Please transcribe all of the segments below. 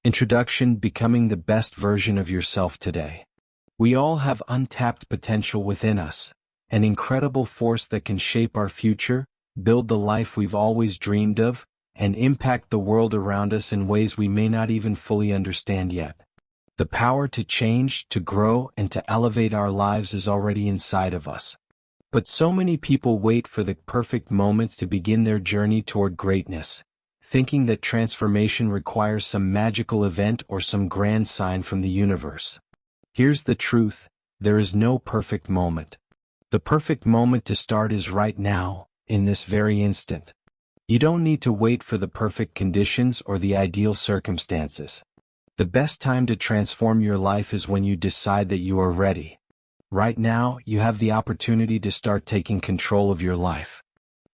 Introduction: Becoming the best version of yourself today. We all have untapped potential within us, an incredible force that can shape our future, build the life we've always dreamed of, and impact the world around us in ways we may not even fully understand yet. The power to change, to grow, and to elevate our lives is already inside of us. But so many people wait for the perfect moments to begin their journey toward greatness, thinking that transformation requires some magical event or some grand sign from the universe. Here's the truth: there is no perfect moment. The perfect moment to start is right now, in this very instant. You don't need to wait for the perfect conditions or the ideal circumstances. The best time to transform your life is when you decide that you are ready. Right now, you have the opportunity to start taking control of your life.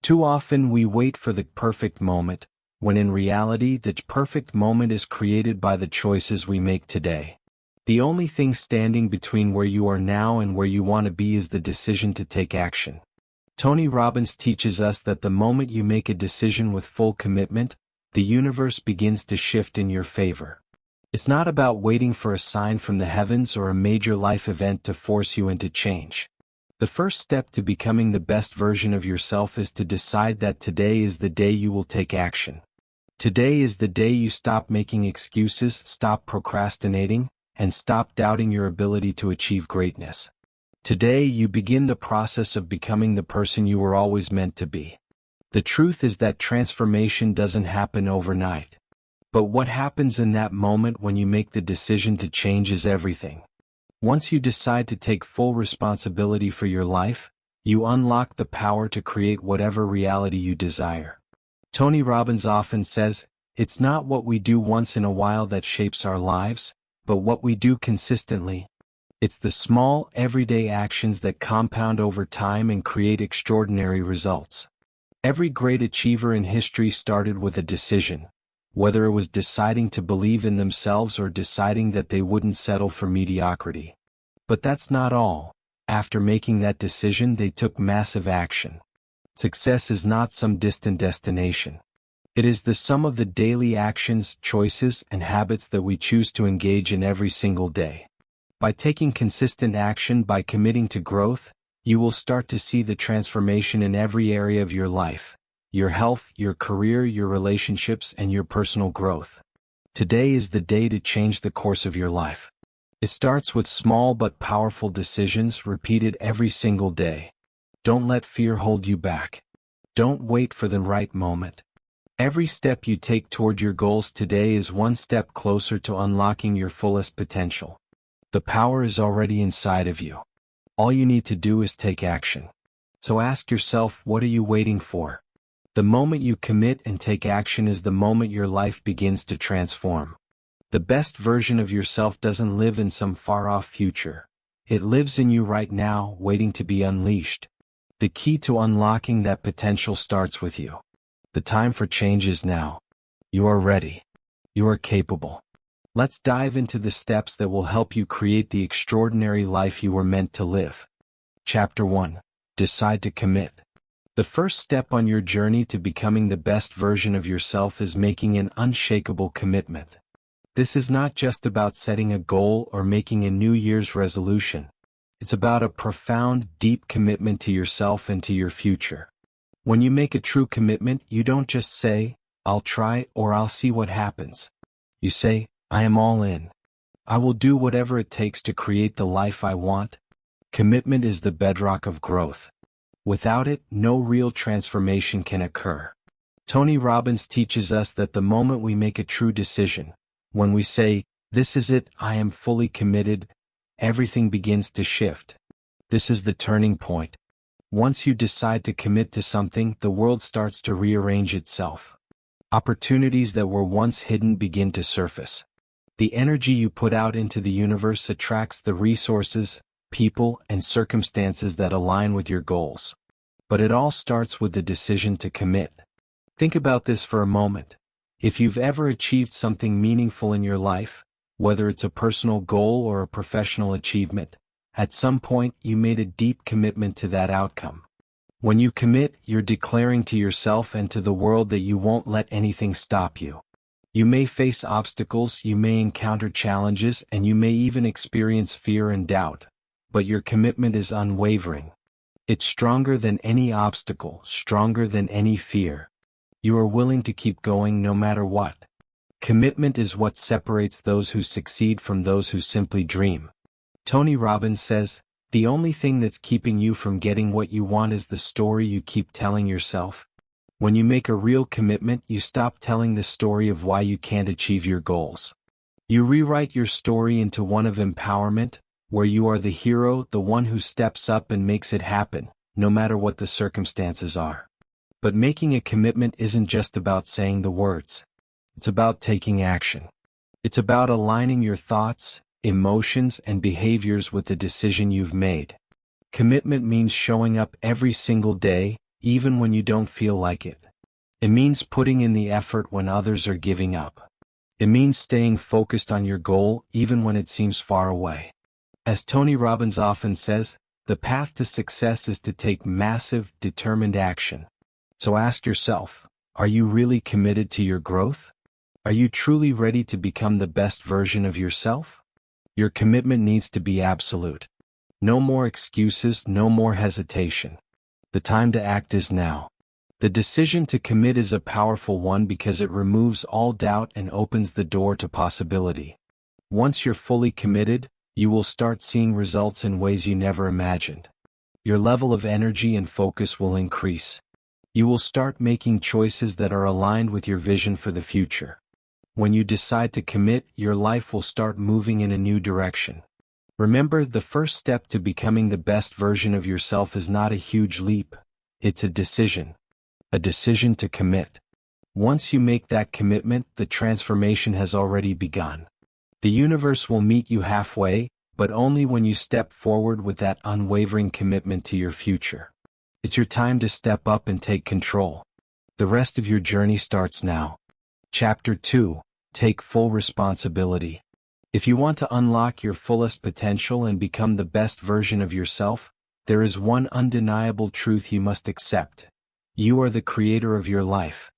Too often we wait for the perfect moment, when in reality the perfect moment is created by the choices we make today. The only thing standing between where you are now and where you want to be is the decision to take action. Tony Robbins teaches us that the moment you make a decision with full commitment, the universe begins to shift in your favor. It's not about waiting for a sign from the heavens or a major life event to force you into change. The first step to becoming the best version of yourself is to decide that today is the day you will take action. Today is the day you stop making excuses, stop procrastinating, and stop doubting your ability to achieve greatness. Today you begin the process of becoming the person you were always meant to be. The truth is that transformation doesn't happen overnight. But what happens in that moment when you make the decision to change is everything. Once you decide to take full responsibility for your life, you unlock the power to create whatever reality you desire. Tony Robbins often says, "It's not what we do once in a while that shapes our lives, but what we do consistently. It's the small, everyday actions that compound over time and create extraordinary results." Every great achiever in history started with a decision, whether it was deciding to believe in themselves or deciding that they wouldn't settle for mediocrity. But that's not all. After making that decision, they took massive action. Success is not some distant destination. It is the sum of the daily actions, choices, and habits that we choose to engage in every single day. By taking consistent action, by committing to growth, you will start to see the transformation in every area of your life: your health, your career, your relationships, and your personal growth. Today is the day to change the course of your life. It starts with small but powerful decisions repeated every single day. Don't let fear hold you back. Don't wait for the right moment. Every step you take toward your goals today is one step closer to unlocking your fullest potential. The power is already inside of you. All you need to do is take action. So ask yourself, what are you waiting for? The moment you commit and take action is the moment your life begins to transform. The best version of yourself doesn't live in some far-off future. It lives in you right now, waiting to be unleashed. The key to unlocking that potential starts with you. The time for change is now. You are ready. You are capable. Let's dive into the steps that will help you create the extraordinary life you were meant to live. Chapter 1. Decide to commit. The first step on your journey to becoming the best version of yourself is making an unshakable commitment. This is not just about setting a goal or making a New Year's resolution. It's about a profound, deep commitment to yourself and to your future. When you make a true commitment, you don't just say, "I'll try," or "I'll see what happens." You say, "I am all in. I will do whatever it takes to create the life I want." Commitment is the bedrock of growth. Without it, no real transformation can occur. Tony Robbins teaches us that the moment we make a true decision, when we say, "This is it, I am fully committed," everything begins to shift. This is the turning point. Once you decide to commit to something, the world starts to rearrange itself. Opportunities that were once hidden begin to surface. The energy you put out into the universe attracts the resources, people, and circumstances that align with your goals. But it all starts with the decision to commit. Think about this for a moment. If you've ever achieved something meaningful in your life, whether it's a personal goal or a professional achievement, at some point you made a deep commitment to that outcome. When you commit, you're declaring to yourself and to the world that you won't let anything stop you. You may face obstacles, you may encounter challenges, and you may even experience fear and doubt, but your commitment is unwavering. It's stronger than any obstacle, stronger than any fear. You are willing to keep going no matter what. Commitment is what separates those who succeed from those who simply dream. Tony Robbins says, "The only thing that's keeping you from getting what you want is the story you keep telling yourself." When you make a real commitment, you stop telling the story of why you can't achieve your goals. You rewrite your story into one of empowerment, where you are the hero, the one who steps up and makes it happen, no matter what the circumstances are. But making a commitment isn't just about saying the words. It's about taking action. It's about aligning your thoughts, emotions, and behaviors with the decision you've made. Commitment means showing up every single day, even when you don't feel like it. It means putting in the effort when others are giving up. It means staying focused on your goal even when it seems far away. As Tony Robbins often says, the path to success is to take massive, determined action. So ask yourself, are you really committed to your growth? Are you truly ready to become the best version of yourself? Your commitment needs to be absolute. No more excuses, no more hesitation. The time to act is now. The decision to commit is a powerful one because it removes all doubt and opens the door to possibility. Once you're fully committed, you will start seeing results in ways you never imagined. Your level of energy and focus will increase. You will start making choices that are aligned with your vision for the future. When you decide to commit, your life will start moving in a new direction. Remember, the first step to becoming the best version of yourself is not a huge leap. It's a decision. A decision to commit. Once you make that commitment, the transformation has already begun. The universe will meet you halfway, but only when you step forward with that unwavering commitment to your future. It's your time to step up and take control. The rest of your journey starts now. Chapter 2. Take full responsibility. If you want to unlock your fullest potential and become the best version of yourself, there is one undeniable truth you must accept. You are the creator of your life.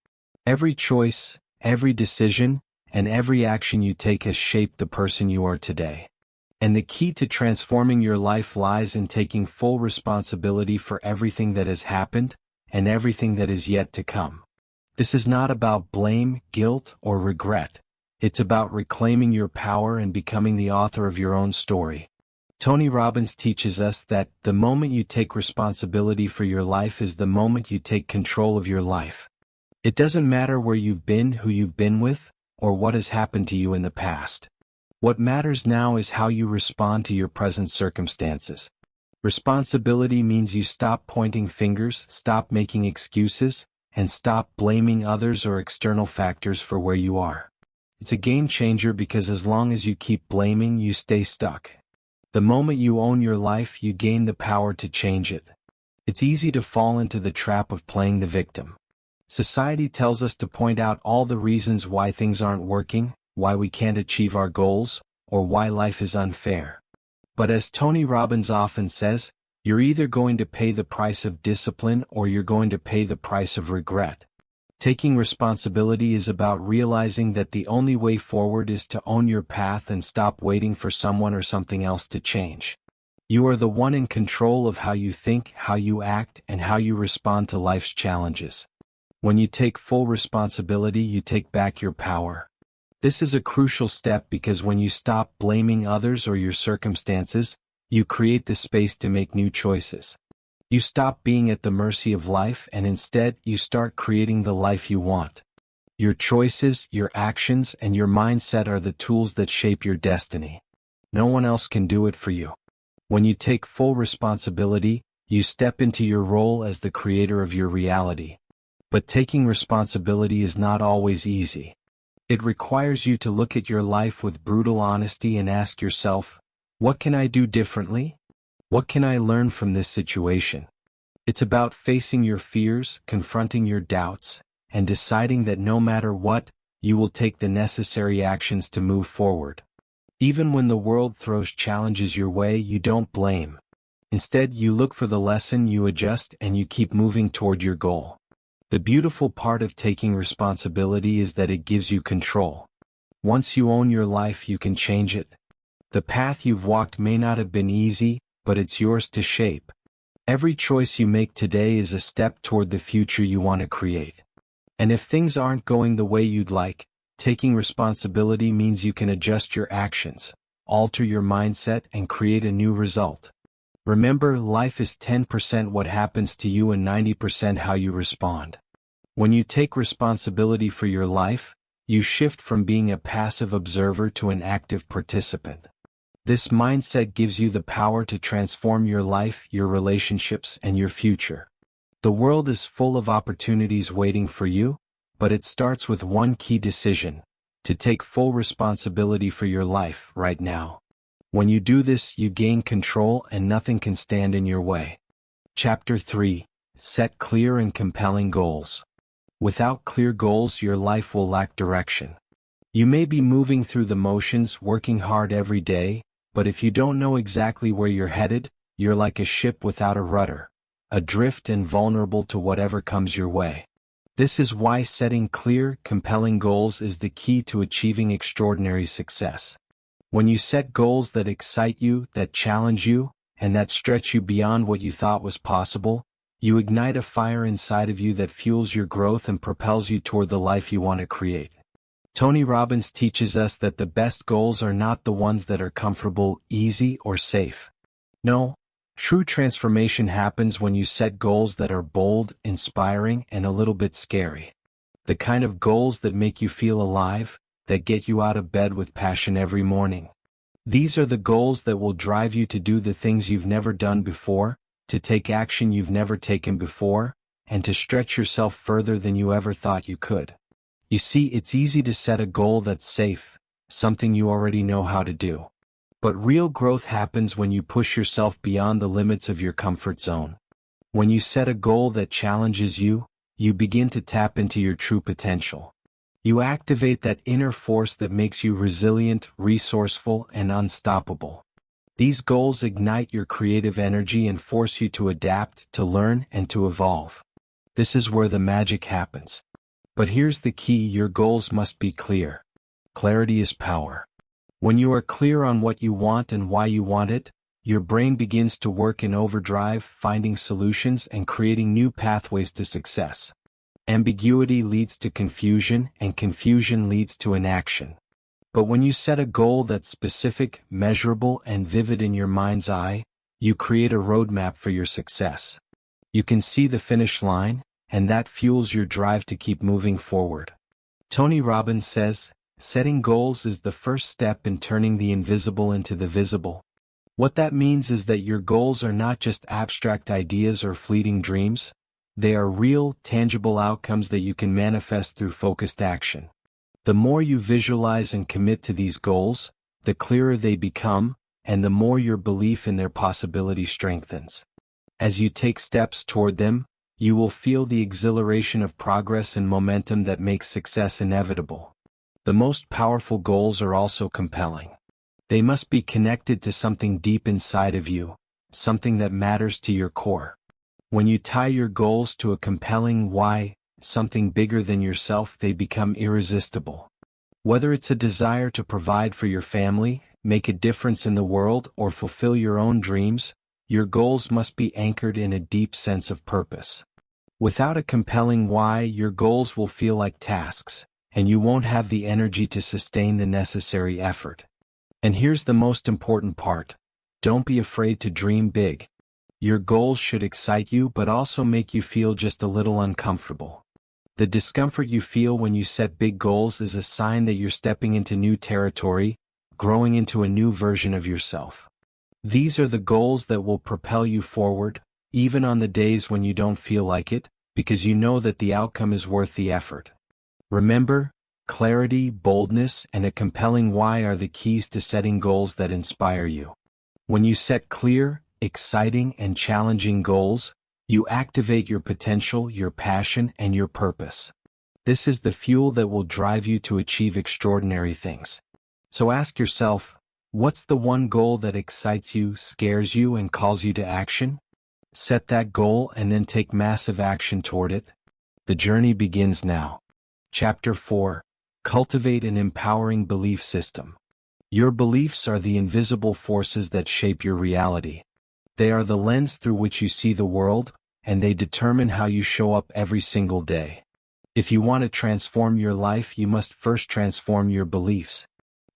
Every choice, every decision, and every action you take has shaped the person you are today. And the key to transforming your life lies in taking full responsibility for everything that has happened and everything that is yet to come. This is not about blame, guilt, or regret. It's about reclaiming your power and becoming the author of your own story. Tony Robbins teaches us that the moment you take responsibility for your life is the moment you take control of your life. It doesn't matter where you've been, who you've been with, or what has happened to you in the past. What matters now is how you respond to your present circumstances. Responsibility means you stop pointing fingers, stop making excuses, and stop blaming others or external factors for where you are. It's a game changer because as long as you keep blaming, you stay stuck. The moment you own your life, you gain the power to change it. It's easy to fall into the trap of playing the victim. Society tells us to point out all the reasons why things aren't working, why we can't achieve our goals, or why life is unfair. But as Tony Robbins often says, you're either going to pay the price of discipline or you're going to pay the price of regret. Taking responsibility is about realizing that the only way forward is to own your path and stop waiting for someone or something else to change. You are the one in control of how you think, how you act, and how you respond to life's challenges. When you take full responsibility, you take back your power. This is a crucial step because when you stop blaming others or your circumstances, you create the space to make new choices. You stop being at the mercy of life and instead you start creating the life you want. Your choices, your actions, and your mindset are the tools that shape your destiny. No one else can do it for you. When you take full responsibility, you step into your role as the creator of your reality. But taking responsibility is not always easy. It requires you to look at your life with brutal honesty and ask yourself, what can I do differently? What can I learn from this situation? It's about facing your fears, confronting your doubts, and deciding that no matter what, you will take the necessary actions to move forward. Even when the world throws challenges your way, you don't blame. Instead, you look for the lesson, you adjust, and you keep moving toward your goal. The beautiful part of taking responsibility is that it gives you control. Once you own your life, you can change it. The path you've walked may not have been easy, but it's yours to shape. Every choice you make today is a step toward the future you want to create. And if things aren't going the way you'd like, taking responsibility means you can adjust your actions, alter your mindset, and create a new result. Remember, life is 10% what happens to you and 90% how you respond. When you take responsibility for your life, you shift from being a passive observer to an active participant. This mindset gives you the power to transform your life, your relationships, and your future. The world is full of opportunities waiting for you, but it starts with one key decision: to take full responsibility for your life right now. When you do this, you gain control and nothing can stand in your way. Chapter 3: Set clear and compelling goals. Without clear goals, your life will lack direction. You may be moving through the motions, working hard every day, but if you don't know exactly where you're headed, you're like a ship without a rudder, adrift and vulnerable to whatever comes your way. This is why setting clear, compelling goals is the key to achieving extraordinary success. When you set goals that excite you, that challenge you, and that stretch you beyond what you thought was possible, you ignite a fire inside of you that fuels your growth and propels you toward the life you want to create. Tony Robbins teaches us that the best goals are not the ones that are comfortable, easy, or safe. No, true transformation happens when you set goals that are bold, inspiring, and a little bit scary. The kind of goals that make you feel alive, that get you out of bed with passion every morning. These are the goals that will drive you to do the things you've never done before, to take action you've never taken before, and to stretch yourself further than you ever thought you could. You see, it's easy to set a goal that's safe, something you already know how to do. But real growth happens when you push yourself beyond the limits of your comfort zone. When you set a goal that challenges you, you begin to tap into your true potential. You activate that inner force that makes you resilient, resourceful, and unstoppable. These goals ignite your creative energy and force you to adapt, to learn, and to evolve. This is where the magic happens. But here's the key: your goals must be clear. Clarity is power. When you are clear on what you want and why you want it, your brain begins to work in overdrive, finding solutions and creating new pathways to success. Ambiguity leads to confusion, and confusion leads to inaction. But when you set a goal that's specific, measurable, and vivid in your mind's eye, you create a roadmap for your success. You can see the finish line, and that fuels your drive to keep moving forward. Tony Robbins says, setting goals is the first step in turning the invisible into the visible. What that means is that your goals are not just abstract ideas or fleeting dreams. They are real, tangible outcomes that you can manifest through focused action. The more you visualize and commit to these goals, the clearer they become, and the more your belief in their possibility strengthens. As you take steps toward them, you will feel the exhilaration of progress and momentum that makes success inevitable. The most powerful goals are also compelling. They must be connected to something deep inside of you, something that matters to your core. When you tie your goals to a compelling why, something bigger than yourself, they become irresistible. Whether it's a desire to provide for your family, make a difference in the world, or fulfill your own dreams, your goals must be anchored in a deep sense of purpose. Without a compelling why, your goals will feel like tasks, and you won't have the energy to sustain the necessary effort. And here's the most important part: don't be afraid to dream big. Your goals should excite you but also make you feel just a little uncomfortable. The discomfort you feel when you set big goals is a sign that you're stepping into new territory, growing into a new version of yourself. These are the goals that will propel you forward, even on the days when you don't feel like it, because you know that the outcome is worth the effort. Remember, clarity, boldness, and a compelling why are the keys to setting goals that inspire you. When you set clear, exciting, and challenging goals, you activate your potential, your passion, and your purpose. This is the fuel that will drive you to achieve extraordinary things. So ask yourself, what's the one goal that excites you, scares you, and calls you to action? Set that goal and then take massive action toward it. The journey begins now. Chapter 4. Cultivate an empowering belief system. Your beliefs are the invisible forces that shape your reality. They are the lens through which you see the world, and they determine how you show up every single day. If you want to transform your life, you must first transform your beliefs.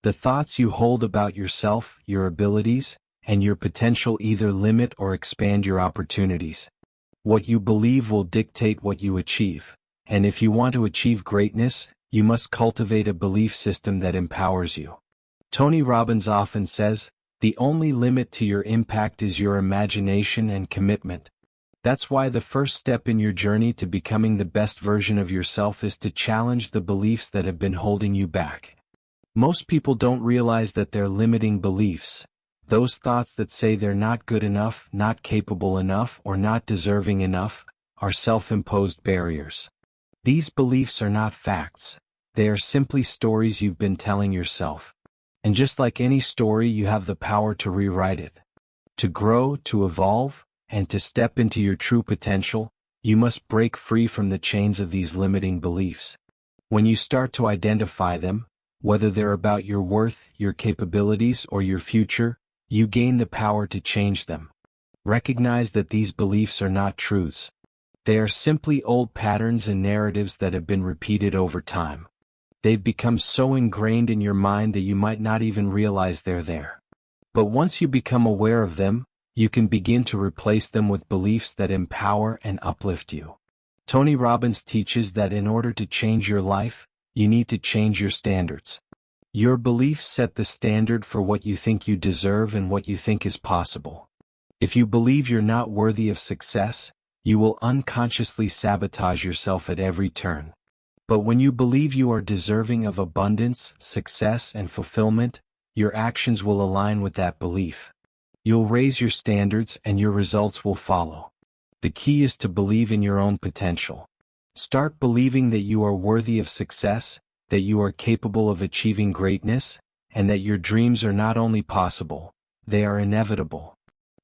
The thoughts you hold about yourself, your abilities, and your potential either limit or expand your opportunities. What you believe will dictate what you achieve. And if you want to achieve greatness, you must cultivate a belief system that empowers you. Tony Robbins often says, "The only limit to your impact is your imagination and commitment." That's why the first step in your journey to becoming the best version of yourself is to challenge the beliefs that have been holding you back. Most people don't realize that their limiting beliefs, those thoughts that say they're not good enough, not capable enough, or not deserving enough, are self-imposed barriers. These beliefs are not facts. They are simply stories you've been telling yourself. And just like any story, you have the power to rewrite it. To grow, to evolve, and to step into your true potential, you must break free from the chains of these limiting beliefs. When you start to identify them, whether they're about your worth, your capabilities, or your future, you gain the power to change them. Recognize that these beliefs are not truths. They are simply old patterns and narratives that have been repeated over time. They've become so ingrained in your mind that you might not even realize they're there. But once you become aware of them, you can begin to replace them with beliefs that empower and uplift you. Tony Robbins teaches that in order to change your life, you need to change your standards. Your beliefs set the standard for what you think you deserve and what you think is possible. If you believe you're not worthy of success, you will unconsciously sabotage yourself at every turn. But when you believe you are deserving of abundance, success, and fulfillment, your actions will align with that belief. You'll raise your standards and your results will follow. The key is to believe in your own potential. Start believing that you are worthy of success, that you are capable of achieving greatness, and that your dreams are not only possible, they are inevitable.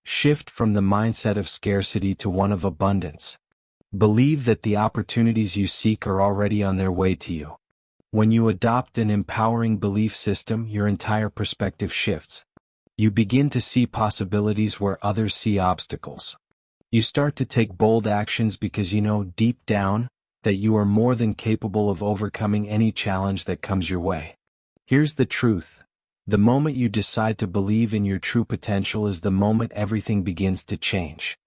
Shift from the mindset of scarcity to one of abundance. Believe that the opportunities you seek are already on their way to you. When you adopt an empowering belief system, your entire perspective shifts. You begin to see possibilities where others see obstacles. You start to take bold actions because you know deep down that you are more than capable of overcoming any challenge that comes your way. Here's the truth. The moment you decide to believe in your true potential is the moment everything begins to change.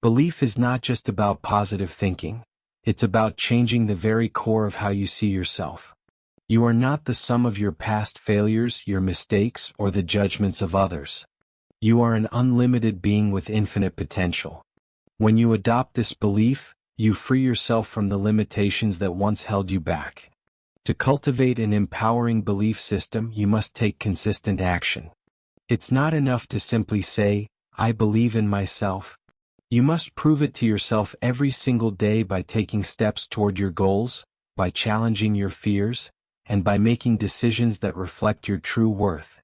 Belief is not just about positive thinking. It's about changing the very core of how you see yourself. You are not the sum of your past failures, your mistakes, or the judgments of others. You are an unlimited being with infinite potential. When you adopt this belief, you free yourself from the limitations that once held you back. To cultivate an empowering belief system, you must take consistent action. It's not enough to simply say, "I believe in myself." You must prove it to yourself every single day by taking steps toward your goals, by challenging your fears, and by making decisions that reflect your true worth.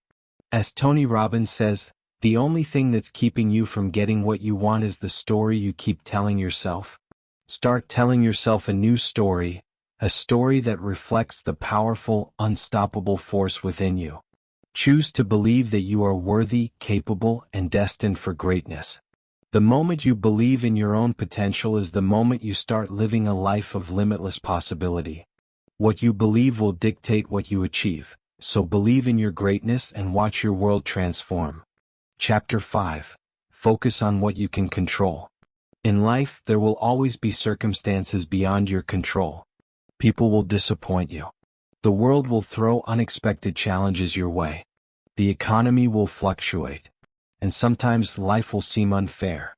As Tony Robbins says, the only thing that's keeping you from getting what you want is the story you keep telling yourself. Start telling yourself a new story, a story that reflects the powerful, unstoppable force within you. Choose to believe that you are worthy, capable, and destined for greatness. The moment you believe in your own potential is the moment you start living a life of limitless possibility. What you believe will dictate what you achieve, so believe in your greatness and watch your world transform. Chapter 5. Focus on what you can control. In life, there will always be circumstances beyond your control. People will disappoint you. The world will throw unexpected challenges your way. The economy will fluctuate. And sometimes life will seem unfair.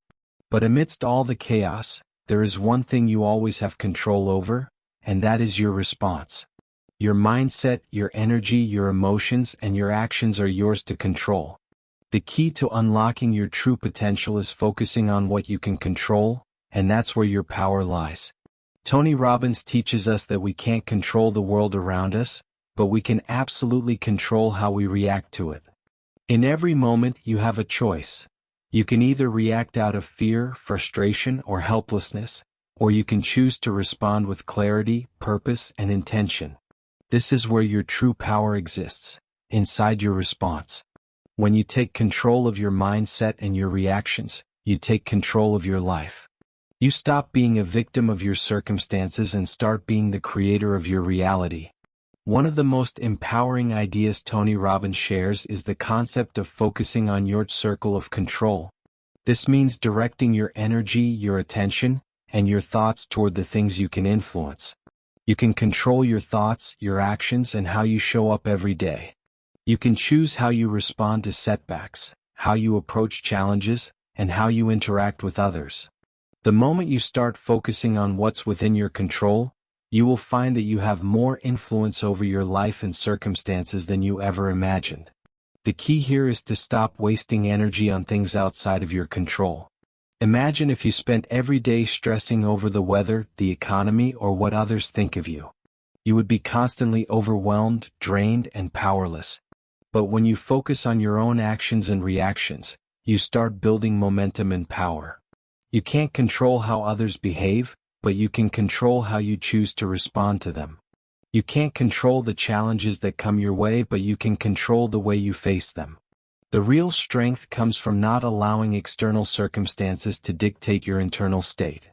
But amidst all the chaos, there is one thing you always have control over, and that is your response. Your mindset, your energy, your emotions, and your actions are yours to control. The key to unlocking your true potential is focusing on what you can control, and that's where your power lies. Tony Robbins teaches us that we can't control the world around us, but we can absolutely control how we react to it. In every moment, you have a choice. You can either react out of fear, frustration, or helplessness, or you can choose to respond with clarity, purpose, and intention. This is where your true power exists, inside your response. When you take control of your mindset and your reactions, you take control of your life. You stop being a victim of your circumstances and start being the creator of your reality. One of the most empowering ideas Tony Robbins shares is the concept of focusing on your circle of control. This means directing your energy, your attention, and your thoughts toward the things you can influence. You can control your thoughts, your actions, and how you show up every day. You can choose how you respond to setbacks, how you approach challenges, and how you interact with others. The moment you start focusing on what's within your control, you will find that you have more influence over your life and circumstances than you ever imagined. The key here is to stop wasting energy on things outside of your control. Imagine if you spent every day stressing over the weather, the economy, or what others think of you. You would be constantly overwhelmed, drained, and powerless. But when you focus on your own actions and reactions, you start building momentum and power. You can't control how others behave, but you can control how you choose to respond to them. You can't control the challenges that come your way, but you can control the way you face them. The real strength comes from not allowing external circumstances to dictate your internal state.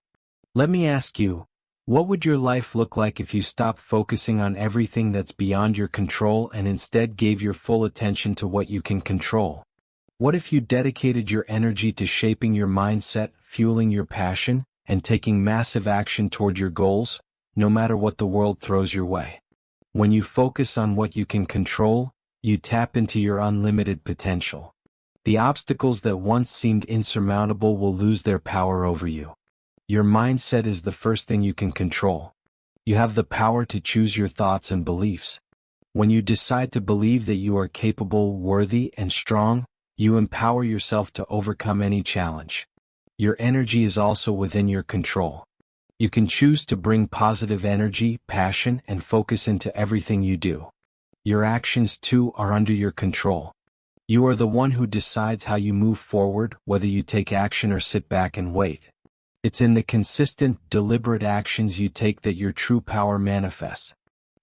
Let me ask you, what would your life look like if you stopped focusing on everything that's beyond your control and instead gave your full attention to what you can control? What if you dedicated your energy to shaping your mindset, fueling your passion, and taking massive action toward your goals, no matter what the world throws your way? When you focus on what you can control, you tap into your unlimited potential. The obstacles that once seemed insurmountable will lose their power over you. Your mindset is the first thing you can control. You have the power to choose your thoughts and beliefs. When you decide to believe that you are capable, worthy, and strong, you empower yourself to overcome any challenge. Your energy is also within your control. You can choose to bring positive energy, passion, and focus into everything you do. Your actions, too, are under your control. You are the one who decides how you move forward, whether you take action or sit back and wait. It's in the consistent, deliberate actions you take that your true power manifests.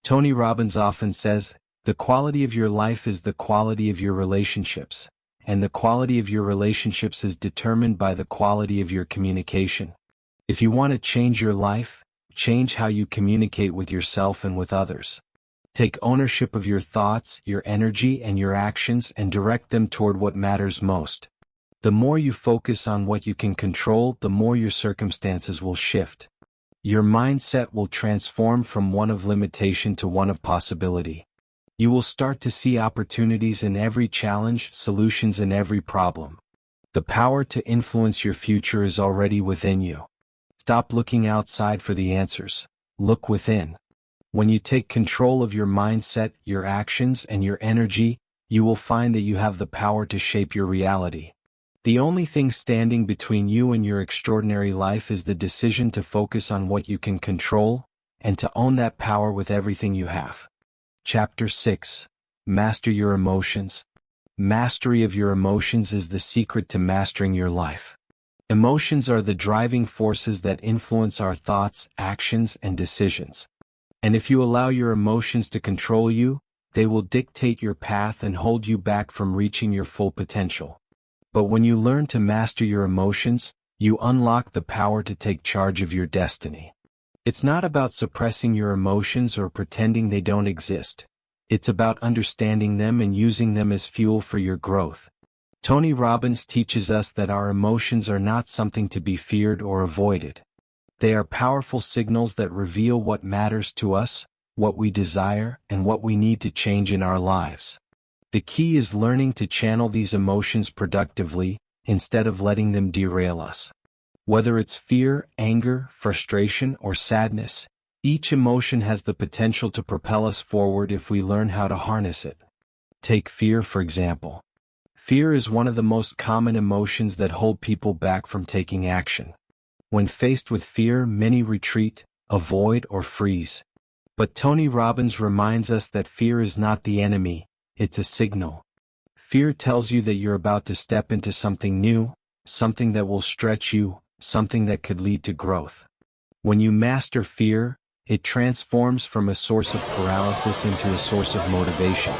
Tony Robbins often says, "The quality of your life is the quality of your relationships, and the quality of your relationships is determined by the quality of your communication." If you want to change your life, change how you communicate with yourself and with others. Take ownership of your thoughts, your energy, and your actions and direct them toward what matters most. The more you focus on what you can control, the more your circumstances will shift. Your mindset will transform from one of limitation to one of possibility. You will start to see opportunities in every challenge, solutions in every problem. The power to influence your future is already within you. Stop looking outside for the answers. Look within. When you take control of your mindset, your actions, and your energy, you will find that you have the power to shape your reality. The only thing standing between you and your extraordinary life is the decision to focus on what you can control, and to own that power with everything you have. Chapter 6. Master your emotions. Mastery of your emotions is the secret to mastering your life. Emotions are the driving forces that influence our thoughts, actions, and decisions. And if you allow your emotions to control you, they will dictate your path and hold you back from reaching your full potential. But when you learn to master your emotions, you unlock the power to take charge of your destiny. It's not about suppressing your emotions or pretending they don't exist. It's about understanding them and using them as fuel for your growth. Tony Robbins teaches us that our emotions are not something to be feared or avoided. They are powerful signals that reveal what matters to us, what we desire, and what we need to change in our lives. The key is learning to channel these emotions productively, instead of letting them derail us. Whether it's fear, anger, frustration, or sadness, each emotion has the potential to propel us forward if we learn how to harness it. Take fear, for example. Fear is one of the most common emotions that hold people back from taking action. When faced with fear, many retreat, avoid, or freeze. But Tony Robbins reminds us that fear is not the enemy, it's a signal. Fear tells you that you're about to step into something new, something that will stretch you, something that could lead to growth. When you master fear, it transforms from a source of paralysis into a source of motivation.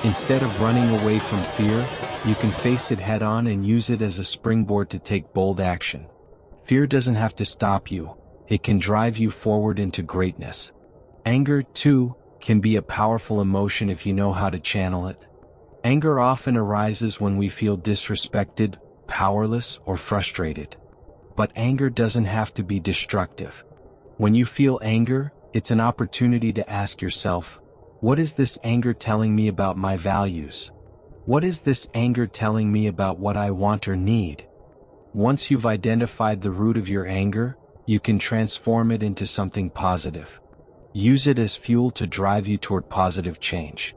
Instead of running away from fear, you can face it head-on and use it as a springboard to take bold action. Fear doesn't have to stop you, it can drive you forward into greatness. Anger, too, can be a powerful emotion if you know how to channel it. Anger often arises when we feel disrespected, powerless, or frustrated. But anger doesn't have to be destructive. When you feel anger, it's an opportunity to ask yourself, what is this anger telling me about my values? What is this anger telling me about what I want or need? Once you've identified the root of your anger, you can transform it into something positive. Use it as fuel to drive you toward positive change.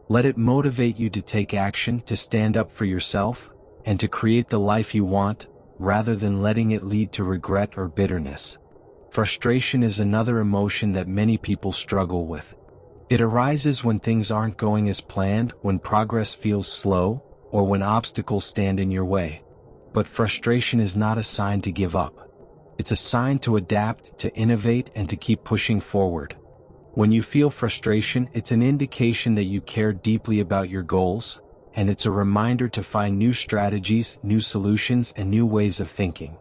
Let it motivate you to take action, to stand up for yourself, and to create the life you want, rather than letting it lead to regret or bitterness. Frustration is another emotion that many people struggle with. It arises when things aren't going as planned, when progress feels slow, or when obstacles stand in your way. But frustration is not a sign to give up. It's a sign to adapt, to innovate, and to keep pushing forward. When you feel frustration, it's an indication that you care deeply about your goals, and it's a reminder to find new strategies, new solutions, and new ways of thinking.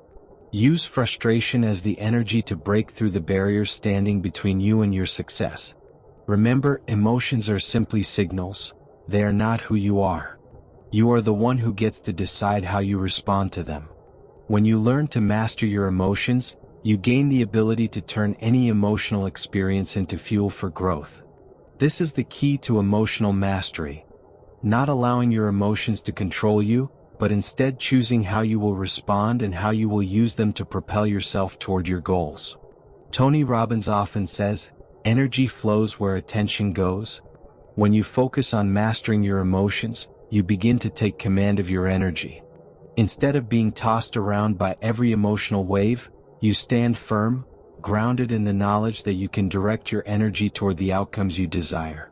Use frustration as the energy to break through the barriers standing between you and your success. Remember, emotions are simply signals. They are not who you are. You are the one who gets to decide how you respond to them. When you learn to master your emotions, you gain the ability to turn any emotional experience into fuel for growth. This is the key to emotional mastery. Not allowing your emotions to control you, but instead choosing how you will respond and how you will use them to propel yourself toward your goals. Tony Robbins often says, energy flows where attention goes. When you focus on mastering your emotions, you begin to take command of your energy. Instead of being tossed around by every emotional wave, you stand firm, grounded in the knowledge that you can direct your energy toward the outcomes you desire.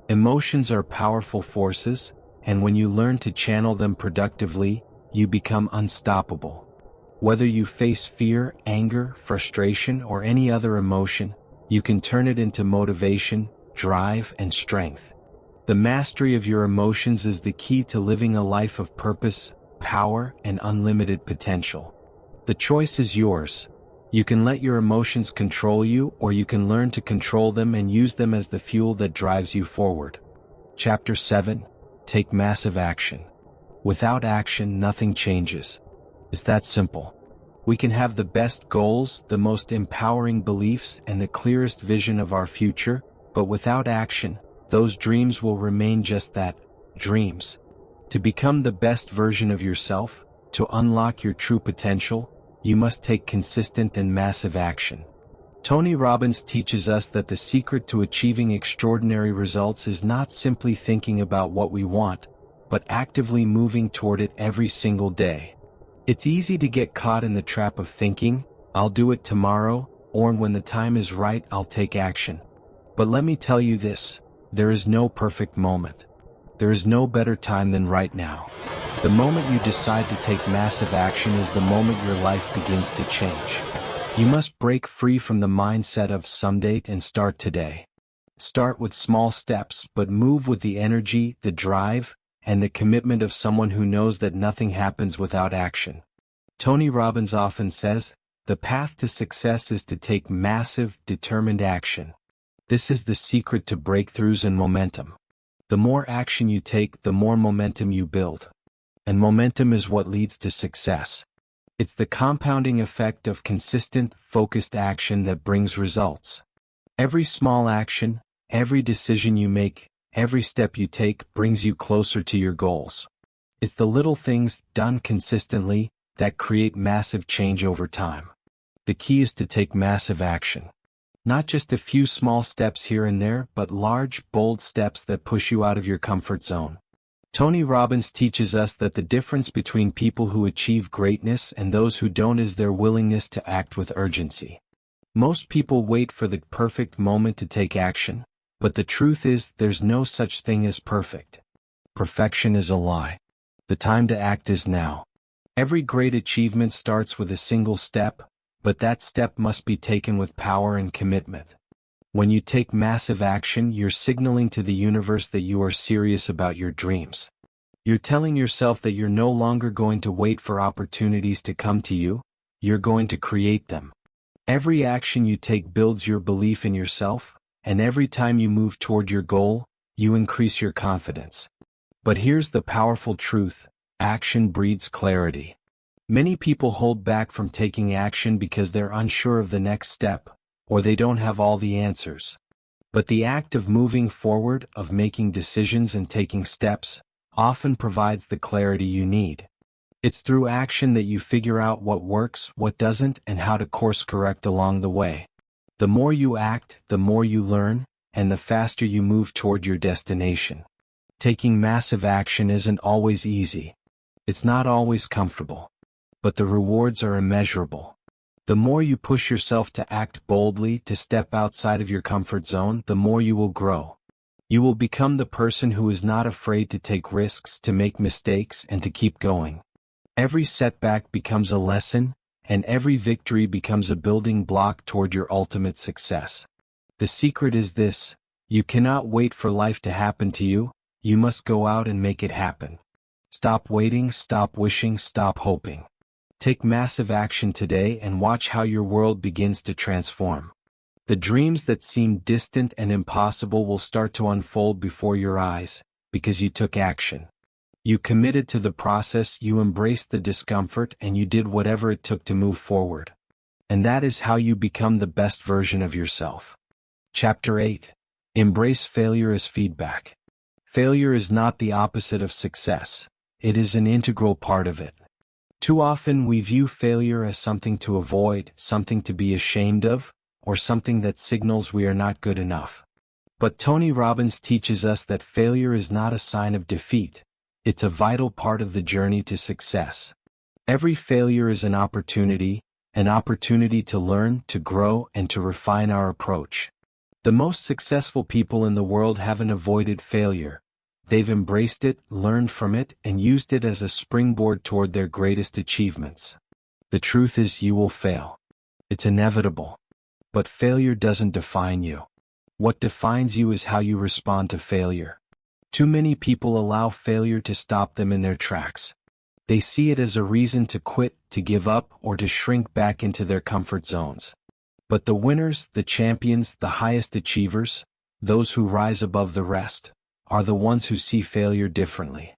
Emotions are powerful forces, and when you learn to channel them productively, you become unstoppable. Whether you face fear, anger, frustration, or any other emotion, you can turn it into motivation, drive, and strength. The mastery of your emotions is the key to living a life of purpose, power, and unlimited potential. The choice is yours. You can let your emotions control you, or you can learn to control them and use them as the fuel that drives you forward. Chapter 7. Take massive action. Without action, nothing changes. It's that simple. We can have the best goals, the most empowering beliefs, and the clearest vision of our future, but without action, those dreams will remain just that, dreams. To become the best version of yourself, to unlock your true potential, you must take consistent and massive action. Tony Robbins teaches us that the secret to achieving extraordinary results is not simply thinking about what we want, but actively moving toward it every single day. It's easy to get caught in the trap of thinking, I'll do it tomorrow, or when the time is right, I'll take action. But let me tell you this, there is no perfect moment. There is no better time than right now. The moment you decide to take massive action is the moment your life begins to change. You must break free from the mindset of someday and start today. Start with small steps, but move with the energy, the drive, and the commitment of someone who knows that nothing happens without action. Tony Robbins often says, the path to success is to take massive, determined action. This is the secret to breakthroughs and momentum. The more action you take, the more momentum you build. And momentum is what leads to success. It's the compounding effect of consistent, focused action that brings results. Every small action, every decision you make, every step you take brings you closer to your goals. It's the little things done consistently that create massive change over time. The key is to take massive action. Not just a few small steps here and there, but large, bold steps that push you out of your comfort zone. Tony Robbins teaches us that the difference between people who achieve greatness and those who don't is their willingness to act with urgency. Most people wait for the perfect moment to take action, but the truth is there's no such thing as perfect. Perfection is a lie. The time to act is now. Every great achievement starts with a single step, But that step must be taken with power and commitment. When you take massive action, you're signaling to the universe that you are serious about your dreams. You're telling yourself that you're no longer going to wait for opportunities to come to you, you're going to create them. Every action you take builds your belief in yourself, and every time you move toward your goal, you increase your confidence. But here's the powerful truth: action breeds clarity. Many people hold back from taking action because they're unsure of the next step, or they don't have all the answers. But the act of moving forward, of making decisions and taking steps, often provides the clarity you need. It's through action that you figure out what works, what doesn't, and how to course correct along the way. The more you act, the more you learn, and the faster you move toward your destination. Taking massive action isn't always easy. It's not always comfortable. But the rewards are immeasurable. The more you push yourself to act boldly, to step outside of your comfort zone, the more you will grow. You will become the person who is not afraid to take risks, to make mistakes, and to keep going. Every setback becomes a lesson, and every victory becomes a building block toward your ultimate success. The secret is this: you cannot wait for life to happen to you, you must go out and make it happen. Stop waiting, stop wishing, stop hoping. Take massive action today and watch how your world begins to transform. The dreams that seem distant and impossible will start to unfold before your eyes, because you took action. You committed to the process, you embraced the discomfort, and you did whatever it took to move forward. And that is how you become the best version of yourself. Chapter 8. Embrace failure as feedback. Failure is not the opposite of success. It is an integral part of it. Too often we view failure as something to avoid, something to be ashamed of, or something that signals we are not good enough. But Tony Robbins teaches us that failure is not a sign of defeat. It's a vital part of the journey to success. Every failure is an opportunity to learn, to grow, and to refine our approach. The most successful people in the world haven't avoided failure. They've embraced it, learned from it, and used it as a springboard toward their greatest achievements. The truth is, you will fail. It's inevitable. But failure doesn't define you. What defines you is how you respond to failure. Too many people allow failure to stop them in their tracks. They see it as a reason to quit, to give up, or to shrink back into their comfort zones. But the winners, the champions, the highest achievers, those who rise above the rest, are the ones who see failure differently.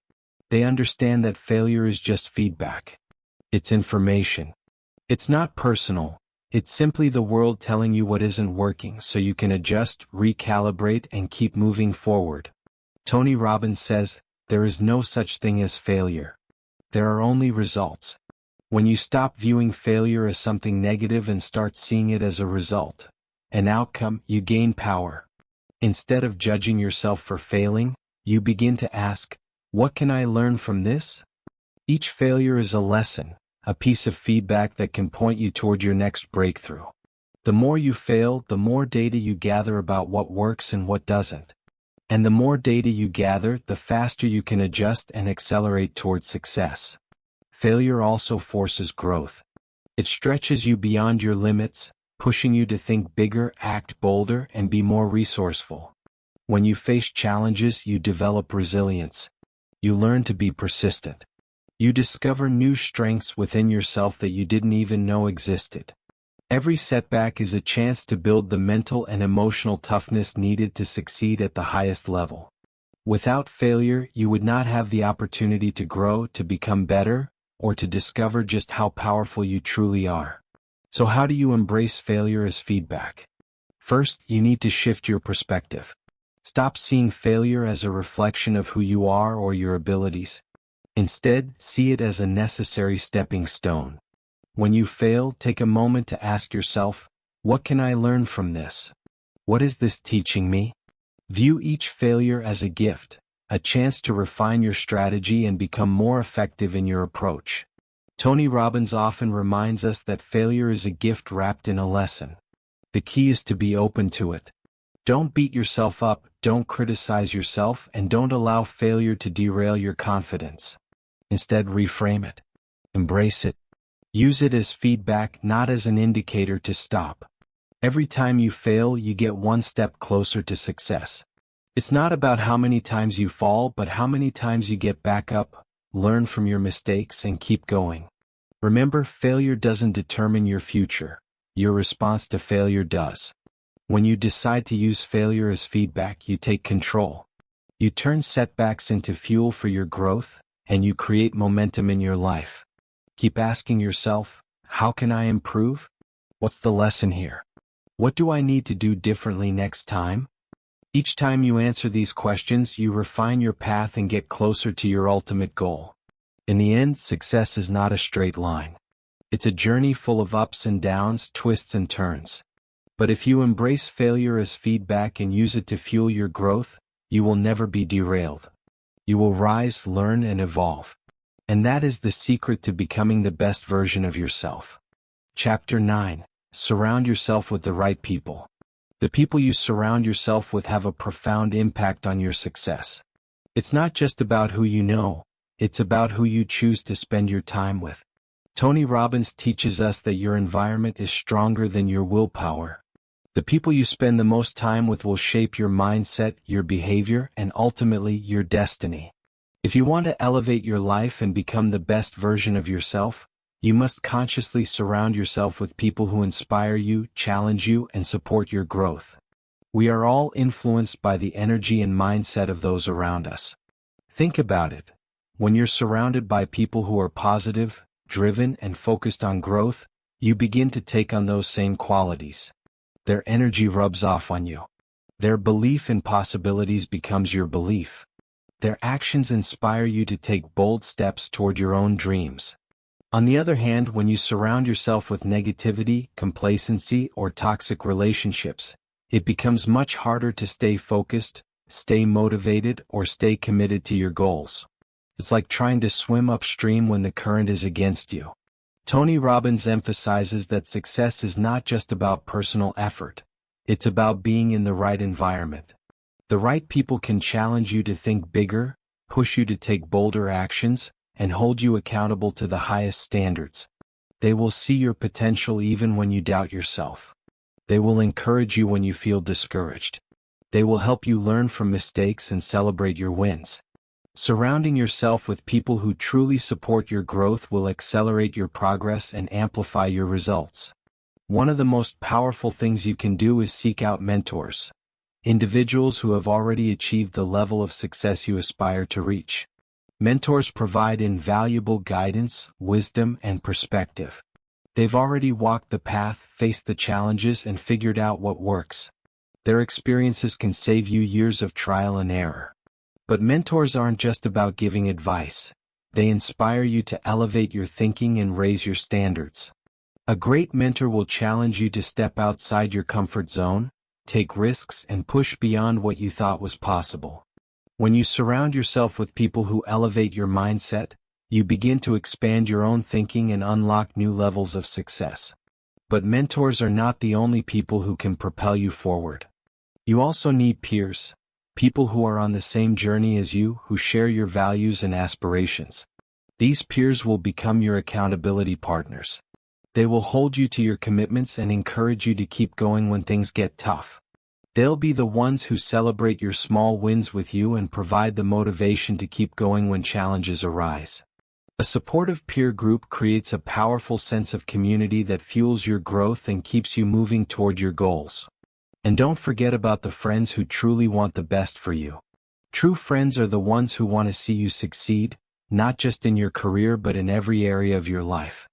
They understand that failure is just feedback. It's information. It's not personal. It's simply the world telling you what isn't working so you can adjust, recalibrate, and keep moving forward. Tony Robbins says, there is no such thing as failure. There are only results. When you stop viewing failure as something negative and start seeing it as a result, an outcome, you gain power. Instead of judging yourself for failing, you begin to ask, what can I learn from this? Each failure is a lesson, a piece of feedback that can point you toward your next breakthrough. The more you fail, the more data you gather about what works and what doesn't. And the more data you gather, the faster you can adjust and accelerate towards success. Failure also forces growth. It stretches you beyond your limits, pushing you to think bigger, act bolder, and be more resourceful. When you face challenges, you develop resilience. You learn to be persistent. You discover new strengths within yourself that you didn't even know existed. Every setback is a chance to build the mental and emotional toughness needed to succeed at the highest level. Without failure, you would not have the opportunity to grow, to become better, or to discover just how powerful you truly are. So how do you embrace failure as feedback? First, you need to shift your perspective. Stop seeing failure as a reflection of who you are or your abilities. Instead, see it as a necessary stepping stone. When you fail, take a moment to ask yourself, what can I learn from this? What is this teaching me? View each failure as a gift, a chance to refine your strategy and become more effective in your approach. Tony Robbins often reminds us that failure is a gift wrapped in a lesson. The key is to be open to it. Don't beat yourself up, don't criticize yourself, and don't allow failure to derail your confidence. Instead, reframe it. Embrace it. Use it as feedback, not as an indicator to stop. Every time you fail, you get one step closer to success. It's not about how many times you fall, but how many times you get back up, learn from your mistakes, and keep going. Remember, failure doesn't determine your future. Your response to failure does. When you decide to use failure as feedback, you take control. You turn setbacks into fuel for your growth, and you create momentum in your life. Keep asking yourself, how can I improve? What's the lesson here? What do I need to do differently next time? Each time you answer these questions, you refine your path and get closer to your ultimate goal. In the end, success is not a straight line. It's a journey full of ups and downs, twists and turns. But if you embrace failure as feedback and use it to fuel your growth, you will never be derailed. You will rise, learn, and evolve. And that is the secret to becoming the best version of yourself. Chapter 9. Surround yourself with the right people. The people you surround yourself with have a profound impact on your success. It's not just about who you know, it's about who you choose to spend your time with. Tony Robbins teaches us that your environment is stronger than your willpower. The people you spend the most time with will shape your mindset, your behavior, and ultimately your destiny. If you want to elevate your life and become the best version of yourself, you must consciously surround yourself with people who inspire you, challenge you, and support your growth. We are all influenced by the energy and mindset of those around us. Think about it. When you're surrounded by people who are positive, driven, and focused on growth, you begin to take on those same qualities. Their energy rubs off on you. Their belief in possibilities becomes your belief. Their actions inspire you to take bold steps toward your own dreams. On the other hand, when you surround yourself with negativity, complacency, or toxic relationships, it becomes much harder to stay focused, stay motivated, or stay committed to your goals. It's like trying to swim upstream when the current is against you. Tony Robbins emphasizes that success is not just about personal effort. It's about being in the right environment. The right people can challenge you to think bigger, push you to take bolder actions, and hold you accountable to the highest standards. They will see your potential even when you doubt yourself. They will encourage you when you feel discouraged. They will help you learn from mistakes and celebrate your wins. Surrounding yourself with people who truly support your growth will accelerate your progress and amplify your results. One of the most powerful things you can do is seek out mentors. Individuals who have already achieved the level of success you aspire to reach. Mentors provide invaluable guidance, wisdom, and perspective. They've already walked the path, faced the challenges, and figured out what works. Their experiences can save you years of trial and error. But mentors aren't just about giving advice. They inspire you to elevate your thinking and raise your standards. A great mentor will challenge you to step outside your comfort zone, take risks, and push beyond what you thought was possible. When you surround yourself with people who elevate your mindset, you begin to expand your own thinking and unlock new levels of success. But mentors are not the only people who can propel you forward. You also need peers. People who are on the same journey as you, who share your values and aspirations. These peers will become your accountability partners. They will hold you to your commitments and encourage you to keep going when things get tough. They'll be the ones who celebrate your small wins with you and provide the motivation to keep going when challenges arise. A supportive peer group creates a powerful sense of community that fuels your growth and keeps you moving toward your goals. And don't forget about the friends who truly want the best for you. True friends are the ones who want to see you succeed, not just in your career but in every area of your life.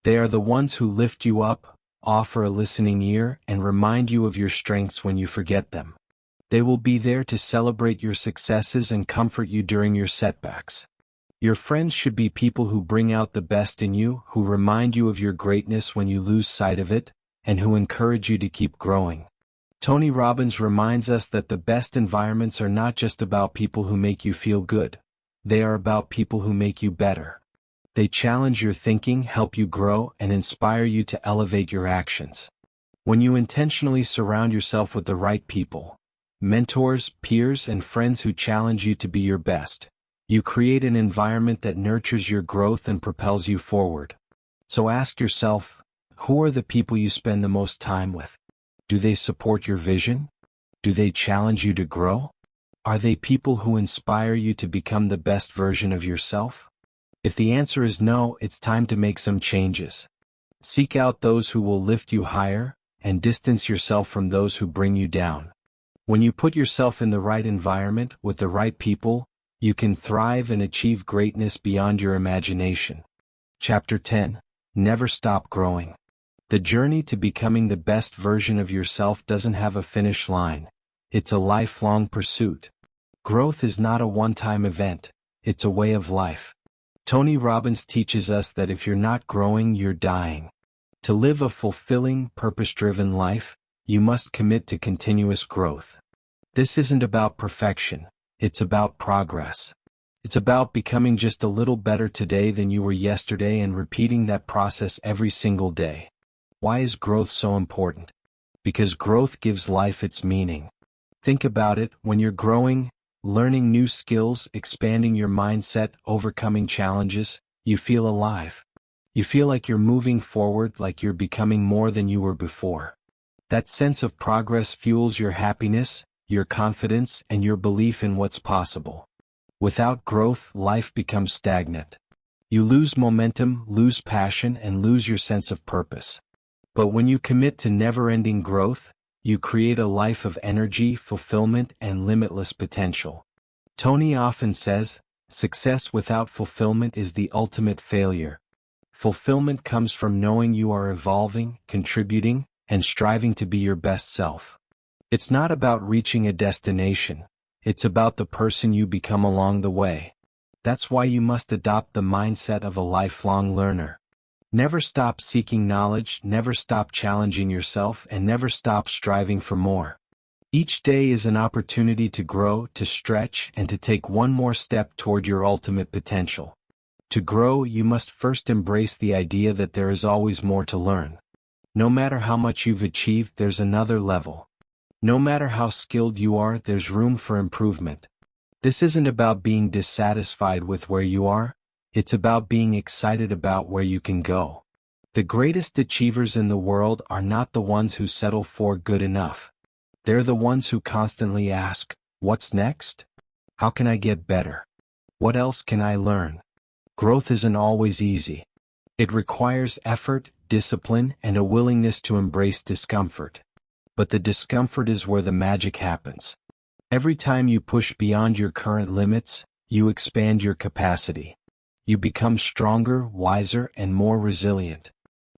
They are the ones who lift you up, offer a listening ear, and remind you of your strengths when you forget them. They will be there to celebrate your successes and comfort you during your setbacks. Your friends should be people who bring out the best in you, who remind you of your greatness when you lose sight of it, and who encourage you to keep growing. Tony Robbins reminds us that the best environments are not just about people who make you feel good. They are about people who make you better. They challenge your thinking, help you grow, and inspire you to elevate your actions. When you intentionally surround yourself with the right people, mentors, peers, and friends who challenge you to be your best, you create an environment that nurtures your growth and propels you forward. So ask yourself, who are the people you spend the most time with? Do they support your vision? Do they challenge you to grow? Are they people who inspire you to become the best version of yourself? If the answer is no, it's time to make some changes. Seek out those who will lift you higher, and distance yourself from those who bring you down. When you put yourself in the right environment with the right people, you can thrive and achieve greatness beyond your imagination. Chapter 10. Never stop growing. The journey to becoming the best version of yourself doesn't have a finish line. It's a lifelong pursuit. Growth is not a one-time event, it's a way of life. Tony Robbins teaches us that if you're not growing, you're dying. To live a fulfilling, purpose-driven life, you must commit to continuous growth. This isn't about perfection, it's about progress. It's about becoming just a little better today than you were yesterday and repeating that process every single day. Why is growth so important? Because growth gives life its meaning. Think about it, when you're growing, learning new skills, expanding your mindset, overcoming challenges, you feel alive. You feel like you're moving forward, like you're becoming more than you were before. That sense of progress fuels your happiness, your confidence, and your belief in what's possible. Without growth, life becomes stagnant. You lose momentum, lose passion, and lose your sense of purpose. But when you commit to never-ending growth, you create a life of energy, fulfillment, and limitless potential. Tony often says, success without fulfillment is the ultimate failure. Fulfillment comes from knowing you are evolving, contributing, and striving to be your best self. It's not about reaching a destination, it's about the person you become along the way. That's why you must adopt the mindset of a lifelong learner. Never stop seeking knowledge, never stop challenging yourself, and never stop striving for more. Each day is an opportunity to grow, to stretch, and to take one more step toward your ultimate potential. To grow, you must first embrace the idea that there is always more to learn. No matter how much you've achieved, there's another level. No matter how skilled you are, there's room for improvement. This isn't about being dissatisfied with where you are. It's about being excited about where you can go. The greatest achievers in the world are not the ones who settle for good enough. They're the ones who constantly ask, what's next? How can I get better? What else can I learn? Growth isn't always easy. It requires effort, discipline, and a willingness to embrace discomfort. But the discomfort is where the magic happens. Every time you push beyond your current limits, you expand your capacity. You become stronger, wiser, and more resilient.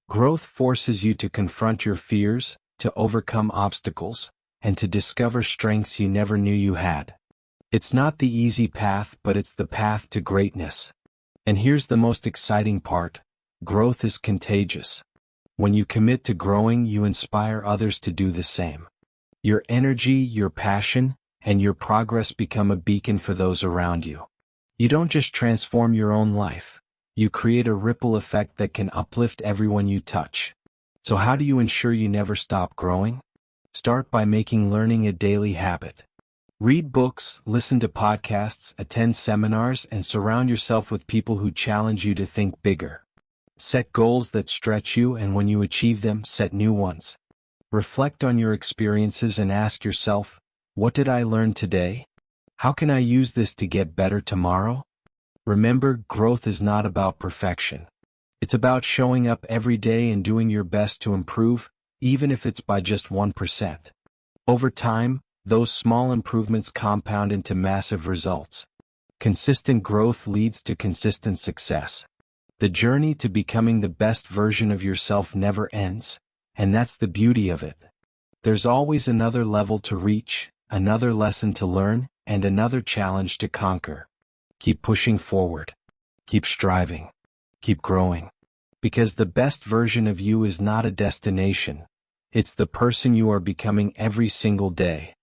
Growth forces you to confront your fears, to overcome obstacles, and to discover strengths you never knew you had. It's not the easy path, but it's the path to greatness. And here's the most exciting part: growth is contagious. When you commit to growing, you inspire others to do the same. Your energy, your passion, and your progress become a beacon for those around you. You don't just transform your own life, you create a ripple effect that can uplift everyone you touch. So how do you ensure you never stop growing? Start by making learning a daily habit. Read books, listen to podcasts, attend seminars, and surround yourself with people who challenge you to think bigger. Set goals that stretch you, and when you achieve them, set new ones. Reflect on your experiences and ask yourself, what did I learn today? How can I use this to get better tomorrow? Remember, growth is not about perfection. It's about showing up every day and doing your best to improve, even if it's by just 1%. Over time, those small improvements compound into massive results. Consistent growth leads to consistent success. The journey to becoming the best version of yourself never ends, and that's the beauty of it. There's always another level to reach, another lesson to learn, and another challenge to conquer. Keep pushing forward. Keep striving. Keep growing. Because the best version of you is not a destination. It's the person you are becoming every single day.